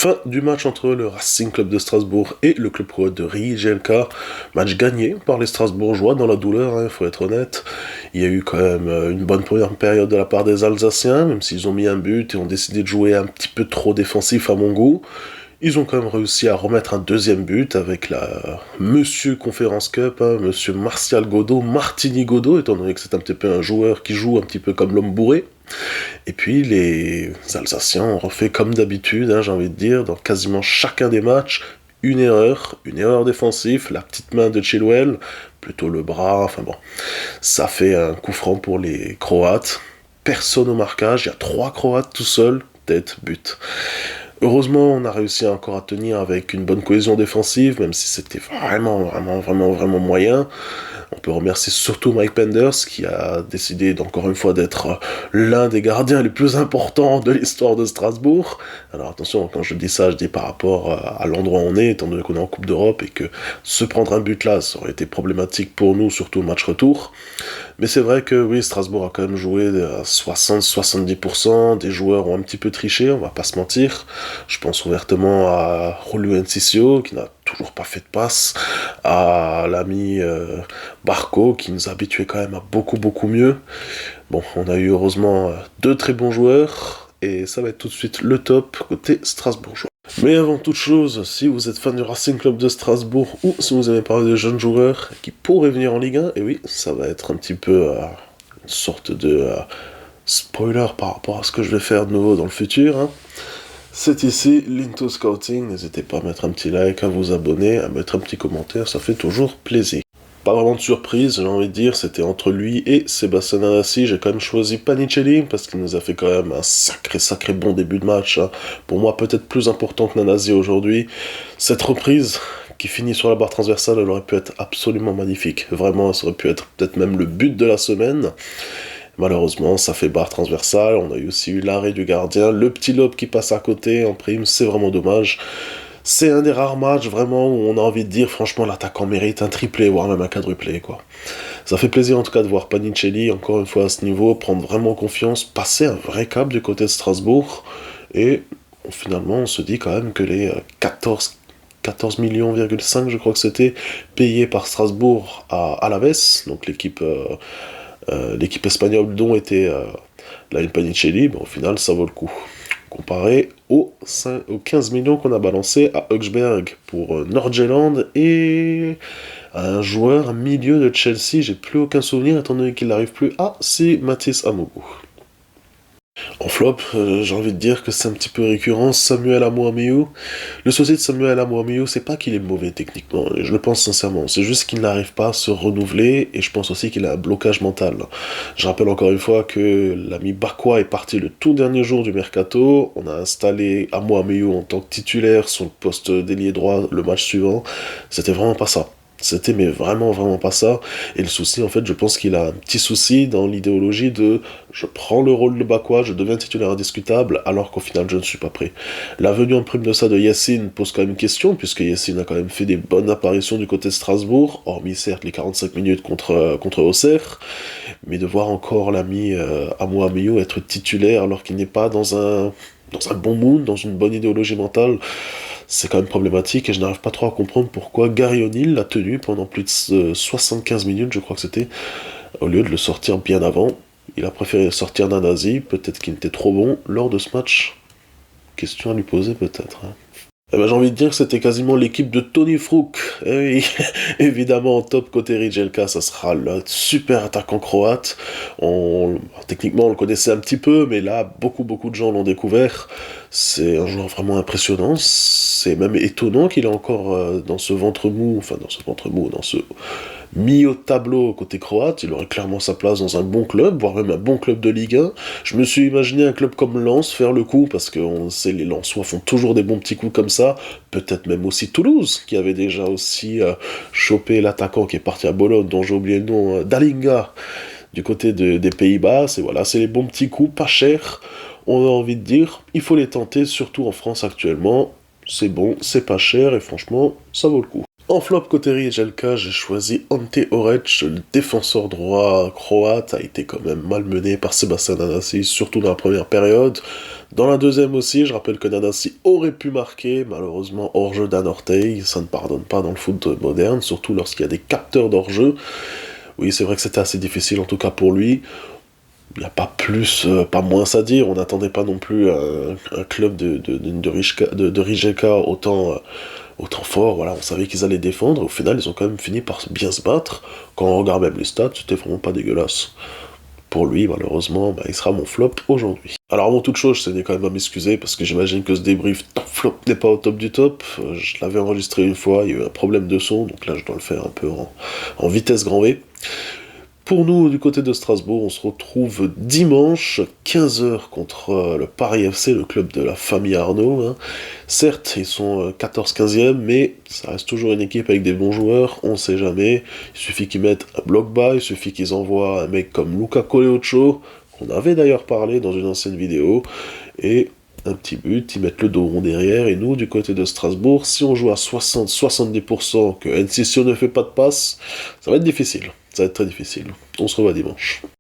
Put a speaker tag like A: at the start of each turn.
A: Fin du match entre le Racing Club de Strasbourg et le club croate de Rijeka. Match gagné par les Strasbourgeois dans la douleur, il faut être honnête. Il y a eu quand même une bonne première période de la part des Alsaciens, même s'ils ont mis un but et ont décidé de jouer un petit peu trop défensif à mon goût. Ils ont quand même réussi à remettre un deuxième but avec la Monsieur Conference Cup, Monsieur Martial Godot, Martini Godot, étant donné que c'est un petit peu un joueur qui joue un petit peu comme l'homme bourré. Et puis les Alsaciens ont refait comme d'habitude, j'ai envie de dire, dans quasiment chacun des matchs, une erreur défensive, la petite main de Chilwell, plutôt le bras, enfin bon, ça fait un coup franc pour les Croates. Personne au marquage, il y a 3 Croates tout seuls, tête, but. Heureusement, on a réussi encore à tenir avec une bonne cohésion défensive, même si c'était vraiment moyen. On peut remercier surtout Mike Penders, qui a décidé encore une fois d'être l'un des gardiens les plus importants de l'histoire de Strasbourg. Alors attention, quand je dis ça, je dis par rapport à l'endroit où on est, étant donné qu'on est en Coupe d'Europe, et que se prendre un but là, ça aurait été problématique pour nous, surtout au match retour. Mais c'est vrai que oui, Strasbourg a quand même joué à 60-70%, des joueurs ont un petit peu triché, on va pas se mentir. Je pense ouvertement à Julio Enciso, qui n'a toujours pas fait de passe, à l'ami Barco, qui nous a habitués quand même à beaucoup mieux. Bon, on a eu heureusement 2 très bons joueurs, et ça va être tout de suite le top côté strasbourgeois. Mais avant toute chose, si vous êtes fan du Racing Club de Strasbourg, ou si vous avez parlé de jeunes joueurs qui pourraient venir en Ligue 1, et oui, ça va être un petit peu une sorte de spoiler par rapport à ce que je vais faire de nouveau dans le futur, C'est ici l'Into Scouting, n'hésitez pas à mettre un petit like, à vous abonner, à mettre un petit commentaire, ça fait toujours plaisir. Pas vraiment de surprise, j'ai envie de dire, c'était entre lui et Sébastien Nanasi. J'ai quand même choisi Panicelli, parce qu'il nous a fait quand même un sacré bon début de match. Pour moi, peut-être plus important que Nanasi aujourd'hui. Cette reprise qui finit sur la barre transversale, elle aurait pu être absolument magnifique. Vraiment, ça aurait pu être peut-être même le but de la semaine. Malheureusement, ça fait barre transversale. On a aussi eu l'arrêt du gardien, le petit lob qui passe à côté en prime, c'est vraiment dommage. C'est un des rares matchs vraiment où on a envie de dire franchement l'attaquant mérite un triplé, voire même un quadruplé, quoi. Ça fait plaisir en tout cas de voir Panicelli, encore une fois à ce niveau, prendre vraiment confiance, passer un vrai cap du côté de Strasbourg, et finalement on se dit quand même que les 14 millions, je crois que c'était, payés par Strasbourg à Alaves, donc l'équipe espagnole dont était la Panicelli, au final ça vaut le coup. Comparé aux 15 millions qu'on a balancé à Augsburg pour Nordjylland et à un joueur milieu de Chelsea, j'ai plus aucun souvenir étant donné qu'il n'arrive plus. Ah, c'est Mathis Amougou. En flop, j'ai envie de dire que c'est un petit peu récurrent, Samuel Amouameyou. Le souci de Samuel Amouameyou, c'est pas qu'il est mauvais techniquement, je le pense sincèrement, c'est juste qu'il n'arrive pas à se renouveler, et je pense aussi qu'il a un blocage mental. Je rappelle encore une fois que l'ami Bakwa est parti le tout dernier jour du mercato, on a installé Amouameyou en tant que titulaire sur le poste d'ailier droit le match suivant, c'était vraiment pas ça. C'était mais vraiment pas ça, et le souci en fait je pense qu'il a un petit souci dans l'idéologie de je prends le rôle de Bakwa, je deviens titulaire indiscutable alors qu'au final je ne suis pas prêt. La venue en prime de ça de Yacine pose quand même une question, puisque Yacine a quand même fait des bonnes apparitions du côté de Strasbourg, hormis certes les 45 minutes contre Auxerre, mais de voir encore l'ami Amouameyou être titulaire alors qu'il n'est pas dans un bon mood, dans une bonne idéologie mentale, c'est quand même problématique, et je n'arrive pas trop à comprendre pourquoi Gary O'Neill l'a tenu pendant plus de 75 minutes, je crois que c'était, au lieu de le sortir bien avant. Il a préféré sortir Nanasi, peut-être qu'il était trop bon lors de ce match. Question à lui poser peut-être. J'ai envie de dire que c'était quasiment l'équipe de Tony Fruk. Et oui, évidemment, en top côté Rijeka, ça sera le super attaquant croate. Techniquement, on le connaissait un petit peu, mais là, beaucoup de gens l'ont découvert. C'est un joueur vraiment impressionnant. C'est même étonnant qu'il est encore dans ce mis au tableau côté croate, il aurait clairement sa place dans un bon club, voire même un bon club de Ligue 1. Je me suis imaginé un club comme Lens faire le coup, parce qu'on sait les Lensois font toujours des bons petits coups comme ça, peut-être même aussi Toulouse, qui avait déjà aussi chopé l'attaquant qui est parti à Bologne, dont j'ai oublié le nom, Dalinga, du côté des Pays-Bas, c'est les bons petits coups, pas chers, on a envie de dire, il faut les tenter, surtout en France actuellement, c'est bon, c'est pas cher, et franchement, ça vaut le coup. En flop côté Rijeka, j'ai choisi Ante Orec, le défenseur droit croate, a été quand même malmené par Sébastien Nanasi, surtout dans la première période. Dans la deuxième aussi, je rappelle que Nanasi aurait pu marquer, malheureusement hors-jeu d'Anne Orteil, ça ne pardonne pas dans le foot moderne, surtout lorsqu'il y a des capteurs d'hors-jeu. Oui, c'est vrai que c'était assez difficile, en tout cas pour lui. Il n'y a pas plus, pas moins à dire, on n'attendait pas non plus un club de Rijeka autant fort, voilà, on savait qu'ils allaient défendre, au final ils ont quand même fini par bien se battre, quand on regarde même les stats, c'était vraiment pas dégueulasse. Pour lui, malheureusement, bah, il sera mon flop aujourd'hui. Alors avant toute chose, je tenais quand même à m'excuser, parce que j'imagine que ce débrief top flop n'est pas au top du top, je l'avais enregistré une fois, il y a eu un problème de son, donc là je dois le faire un peu en vitesse grand V. Pour nous, du côté de Strasbourg, on se retrouve dimanche, 15h, contre le Paris FC, le club de la famille Arnaud. Hein. Certes, ils sont 14-15e, mais ça reste toujours une équipe avec des bons joueurs, on sait jamais. Il suffit qu'ils mettent un bloc bas, il suffit qu'ils envoient un mec comme Luca Coleocho, qu'on avait d'ailleurs parlé dans une ancienne vidéo, et un petit but, ils mettent le dos rond derrière, et nous, du côté de Strasbourg, si on joue à 60-70%, que Enciso ne fait pas de passe, ça va être difficile. Ça va être très difficile. On se revoit dimanche.